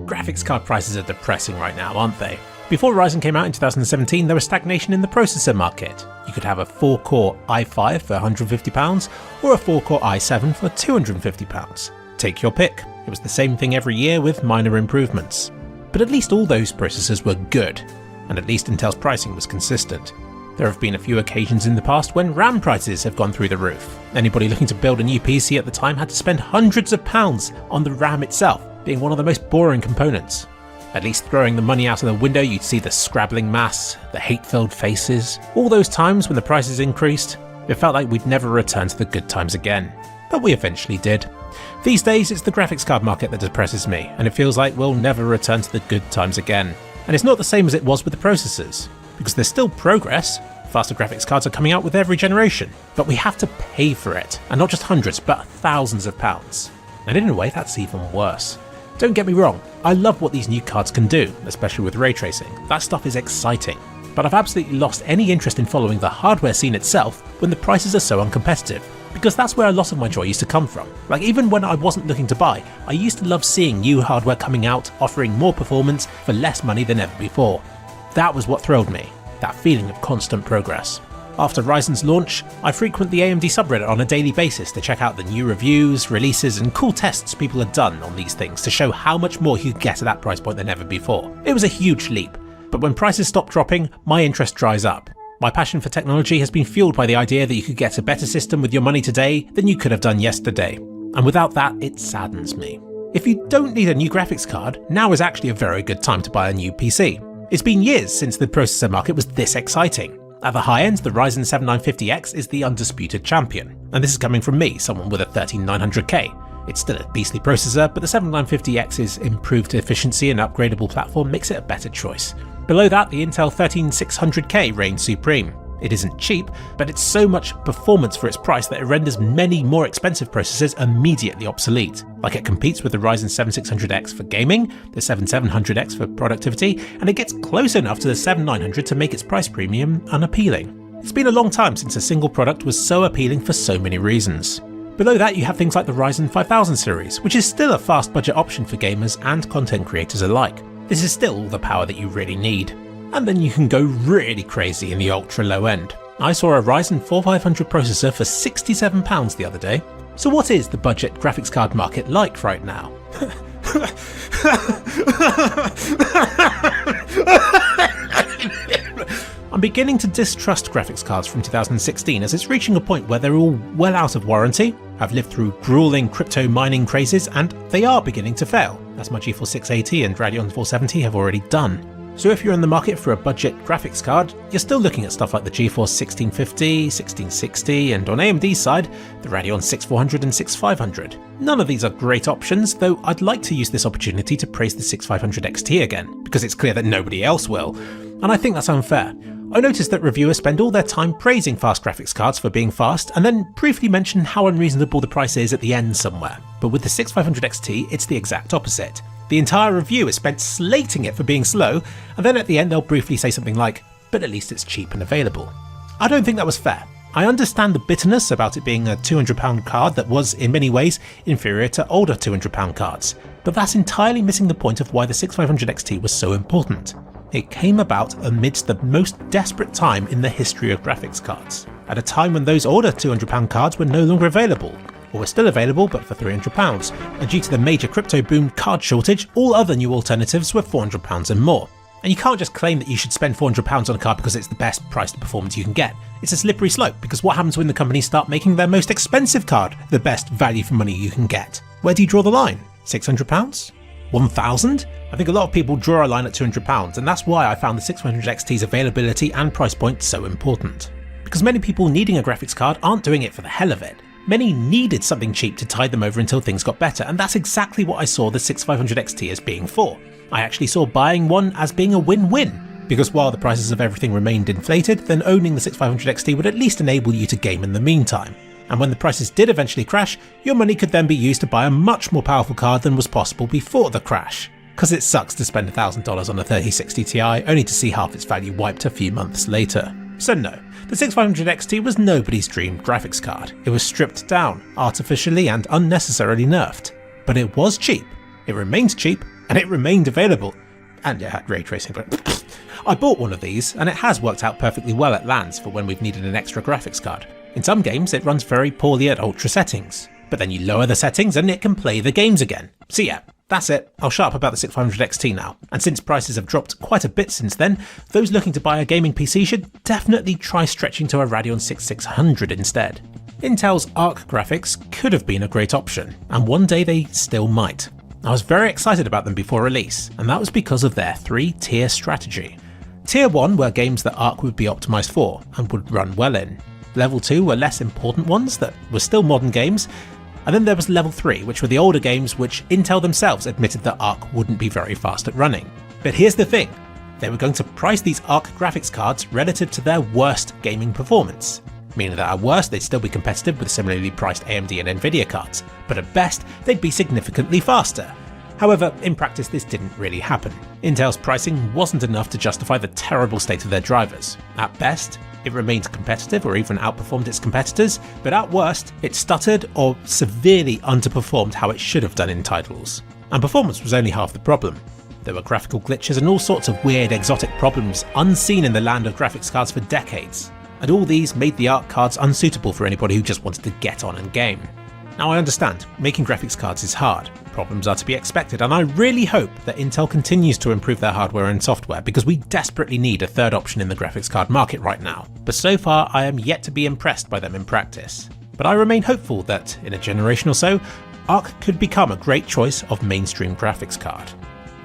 Graphics card prices are depressing right now, aren't they? Before Ryzen came out in 2017, there was stagnation in the processor market. You could have a 4-core i5 for £150 or a 4-core i7 for £250. Take your pick. It was the same thing every year with minor improvements. But at least all those processors were good, and at least Intel's pricing was consistent. There have been a few occasions in the past when RAM prices have gone through the roof. Anybody looking to build a new PC at the time had to spend hundreds of pounds on the RAM itself, being one of the most boring components. At least throwing the money out of the window, you'd see the scrabbling mass, the hate-filled faces. All those times when the prices increased, it felt like we'd never return to the good times again. But we eventually did. These days, it's the graphics card market that depresses me, and it feels like we'll never return to the good times again. And it's not the same as it was with the processors, because there's still progress. Faster graphics cards are coming out with every generation, but we have to pay for it, and not just hundreds, but thousands of pounds. And in a way, that's even worse. Don't get me wrong, I love what these new cards can do, especially with ray tracing. That stuff is exciting. But I've absolutely lost any interest in following the hardware scene itself when the prices are so uncompetitive, because that's where a lot of my joy used to come from. Like, even when I wasn't looking to buy, I used to love seeing new hardware coming out, offering more performance for less money than ever before. That was what thrilled me, that feeling of constant progress. After Ryzen's launch, I frequent the AMD subreddit on a daily basis to check out the new reviews, releases and cool tests people had done on these things to show how much more you could get at that price point than ever before. It was a huge leap, but when prices stop dropping, my interest dries up. My passion for technology has been fueled by the idea that you could get a better system with your money today than you could have done yesterday, and without that, it saddens me. If you don't need a new graphics card, now is actually a very good time to buy a new PC. It's been years since the processor market was this exciting. At the high end, the Ryzen 7 950X is the undisputed champion, and this is coming from me, someone with a 13900K. It's still a beastly processor, but the 7950X's improved efficiency and upgradable platform makes it a better choice. Below that, the Intel 13600K reigns supreme. It isn't cheap, but it's so much performance for its price that it renders many more expensive processors immediately obsolete. Like, it competes with the Ryzen 7600X for gaming, the 7700X for productivity, and it gets close enough to the 7900 to make its price premium unappealing. It's been a long time since a single product was so appealing for so many reasons. Below that, you have things like the Ryzen 5000 series, which is still a fast budget option for gamers and content creators alike. This is still all the power that you really need. And then you can go really crazy in the ultra low end. I saw a Ryzen 4500 processor for £67 the other day. So what is the budget graphics card market like right now? I'm beginning to distrust graphics cards from 2016 as it's reaching a point where they're all well out of warranty, have lived through grueling crypto mining crazes, and they are beginning to fail, as my GeForce 680 and Radeon 470 have already done. So if you're in the market for a budget graphics card, you're still looking at stuff like the GeForce 1650, 1660, and on AMD's side, the Radeon 6400 and 6500. None of these are great options, though I'd like to use this opportunity to praise the 6500 XT again, because it's clear that nobody else will, and I think that's unfair. I noticed that reviewers spend all their time praising fast graphics cards for being fast, and then briefly mention how unreasonable the price is at the end somewhere. But with the 6500 XT, it's the exact opposite. The entire review is spent slating it for being slow, and then at the end they'll briefly say something like, but at least it's cheap and available. I don't think that was fair. I understand the bitterness about it being a £200 card that was, in many ways, inferior to older £200 cards, but that's entirely missing the point of why the 6500 XT was so important. It came about amidst the most desperate time in the history of graphics cards, at a time when those older £200 cards were no longer available, or were still available but for £300, and due to the major crypto boom card shortage, all other new alternatives were £400 and more. And you can't just claim that you should spend £400 on a card because it's the best priced performance you can get. It's a slippery slope, because what happens when the companies start making their most expensive card the best value for money you can get? Where do you draw the line? £600? £1,000? I think a lot of people draw a line at £200, and that's why I found the 6500 XT's availability and price point so important. Because many people needing a graphics card aren't doing it for the hell of it. Many needed something cheap to tide them over until things got better, and that's exactly what I saw the 6500 XT as being for. I actually saw buying one as being a win-win, because while the prices of everything remained inflated, then owning the 6500 XT would at least enable you to game in the meantime. And when the prices did eventually crash, your money could then be used to buy a much more powerful card than was possible before the crash. Because it sucks to spend $1,000 on a 3060 Ti only to see half its value wiped a few months later. So no, the 6500 XT was nobody's dream graphics card. It was stripped down, artificially and unnecessarily nerfed. But it was cheap, it remains cheap, and it remained available. And it had ray tracing, but I bought one of these, and it has worked out perfectly well at LANs for when we've needed an extra graphics card. In some games it runs very poorly at ultra settings, but then you lower the settings and it can play the games again. So yeah, that's it. I'll shut up about the 6500 XT now, and since prices have dropped quite a bit since then, those looking to buy a gaming PC should definitely try stretching to a Radeon 6600 instead. Intel's Arc graphics could have been a great option, and one day they still might. I was very excited about them before release, and that was because of their 3-tier strategy. Tier 1 were games that Arc would be optimised for, and would run well in. Level 2 were less important ones that were still modern games, and then there was Level 3, which were the older games which Intel themselves admitted that Arc wouldn't be very fast at running. But here's the thing, they were going to price these Arc graphics cards relative to their worst gaming performance, meaning that at worst they'd still be competitive with similarly priced AMD and Nvidia cards, but at best they'd be significantly faster. However, in practice this didn't really happen. Intel's pricing wasn't enough to justify the terrible state of their drivers. At best, it remained competitive or even outperformed its competitors, but at worst, it stuttered or severely underperformed how it should have done in titles. And performance was only half the problem. There were graphical glitches and all sorts of weird exotic problems unseen in the land of graphics cards for decades, and all these made the Arc cards unsuitable for anybody who just wanted to get on and game. Now I understand, making graphics cards is hard, problems are to be expected, and I really hope that Intel continues to improve their hardware and software because we desperately need a third option in the graphics card market right now, but so far I am yet to be impressed by them in practice. But I remain hopeful that, in a generation or so, Arc could become a great choice of mainstream graphics card.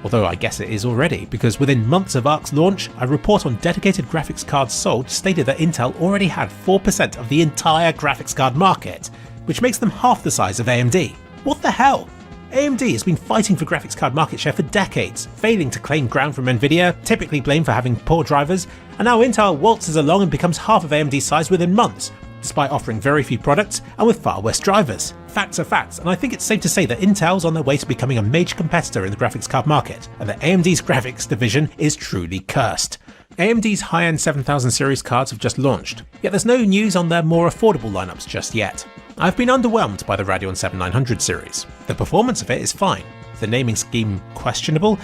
Although I guess it is already, because within months of Arc's launch, a report on dedicated graphics cards sold stated that Intel already had 4% of the entire graphics card market, which makes them half the size of AMD. What the hell? AMD has been fighting for graphics card market share for decades, failing to claim ground from Nvidia, typically blamed for having poor drivers, and now Intel waltzes along and becomes half of AMD's size within months, despite offering very few products and with far worse drivers. Facts are facts, and I think it's safe to say that Intel's on their way to becoming a major competitor in the graphics card market, and that AMD's graphics division is truly cursed. AMD's high-end 7000 series cards have just launched, yet there's no news on their more affordable lineups just yet. I've been underwhelmed by the Radeon 7900 series. The performance of it is fine, the naming scheme questionable,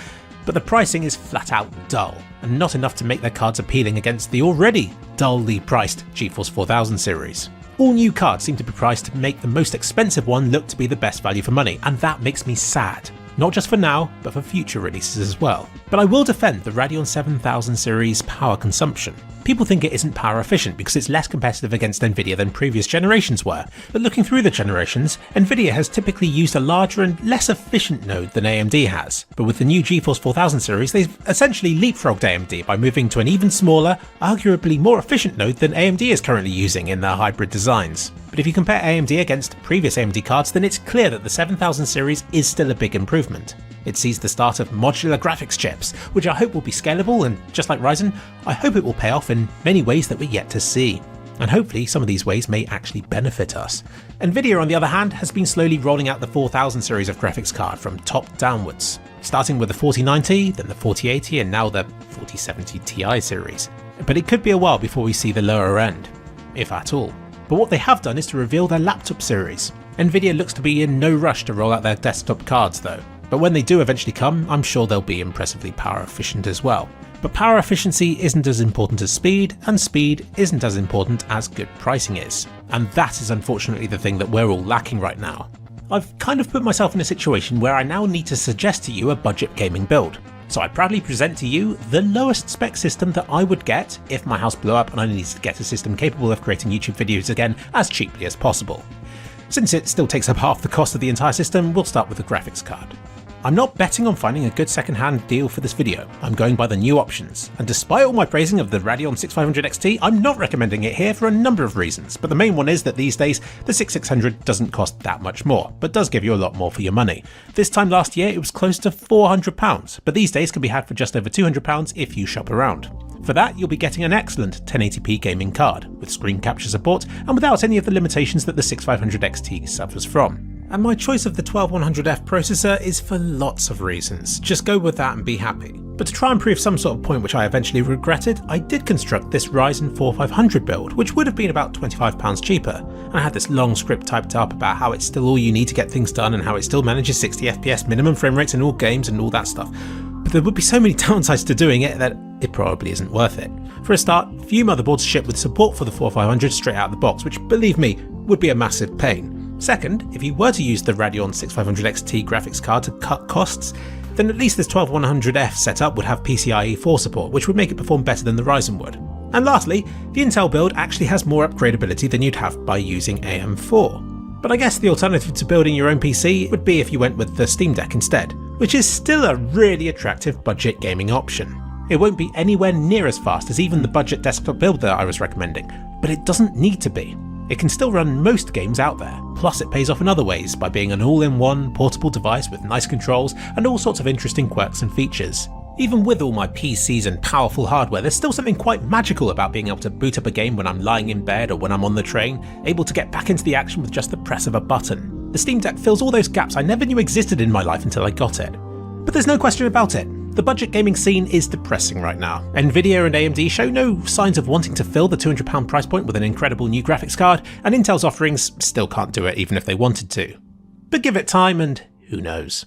but the pricing is flat out dull, and not enough to make their cards appealing against the already dully priced GeForce 4000 series. All new cards seem to be priced to make the most expensive one look to be the best value for money, and that makes me sad. Not just for now, but for future releases as well. But I will defend the Radeon 7000 series power consumption. People think it isn't power efficient because it's less competitive against Nvidia than previous generations were, but looking through the generations, Nvidia has typically used a larger and less efficient node than AMD has. But with the new GeForce 4000 series, they've essentially leapfrogged AMD by moving to an even smaller, arguably more efficient node than AMD is currently using in their hybrid designs. But if you compare AMD against previous AMD cards, then it's clear that the 7000 series is still a big improvement. It sees the start of modular graphics chips, which I hope will be scalable, and just like Ryzen, I hope it will pay off in many ways that we're yet to see. And hopefully some of these ways may actually benefit us. Nvidia on the other hand has been slowly rolling out the 4000 series of graphics card from top downwards, starting with the 4090, then the 4080 and now the 4070 Ti series. But it could be a while before we see the lower end, if at all. But what they have done is to reveal their laptop series. Nvidia looks to be in no rush to roll out their desktop cards though, but when they do eventually come, I'm sure they'll be impressively power efficient as well. But power efficiency isn't as important as speed, and speed isn't as important as good pricing is. And that is unfortunately the thing that we're all lacking right now. I've kind of put myself in a situation where I now need to suggest to you a budget gaming build. So I proudly present to you the lowest spec system that I would get if my house blew up and I needed to get a system capable of creating YouTube videos again as cheaply as possible. Since it still takes up half the cost of the entire system, we'll start with the graphics card. I'm not betting on finding a good second-hand deal for this video, I'm going by the new options, and despite all my praising of the Radeon 6500 XT, I'm not recommending it here for a number of reasons, but the main one is that these days the 6600 doesn't cost that much more, but does give you a lot more for your money. This time last year it was close to £400, but these days can be had for just over £200 if you shop around. For that, you'll be getting an excellent 1080p gaming card, with screen capture support and without any of the limitations that the 6500 XT suffers from. And my choice of the 12100F processor is for lots of reasons, just go with that and be happy. But to try and prove some sort of point which I eventually regretted, I did construct this Ryzen 4 500 build, which would have been about £25 cheaper, and I had this long script typed up about how it's still all you need to get things done and how it still manages 60 FPS minimum frame rates in all games and all that stuff. But there would be so many downsides to doing it that it probably isn't worth it. For a start, few motherboards ship with support for the 4500 straight out of the box, which, believe me, would be a massive pain. Second, if you were to use the Radeon 6500 XT graphics card to cut costs, then at least this 12100F setup would have PCIe 4 support, which would make it perform better than the Ryzen would. And lastly, the Intel build actually has more upgradability than you'd have by using AM4. But I guess the alternative to building your own PC would be if you went with the Steam Deck instead, which is still a really attractive budget gaming option. It won't be anywhere near as fast as even the budget desktop build that I was recommending, but it doesn't need to be. It can still run most games out there, plus it pays off in other ways by being an all-in-one portable device with nice controls and all sorts of interesting quirks and features. Even with all my PCs and powerful hardware, there's still something quite magical about being able to boot up a game when I'm lying in bed or when I'm on the train, able to get back into the action with just the press of a button. The Steam Deck fills all those gaps I never knew existed in my life until I got it. But there's no question about it. The budget gaming scene is depressing right now. Nvidia and AMD show no signs of wanting to fill the £200 price point with an incredible new graphics card, and Intel's offerings still can't do it even if they wanted to. But give it time and who knows.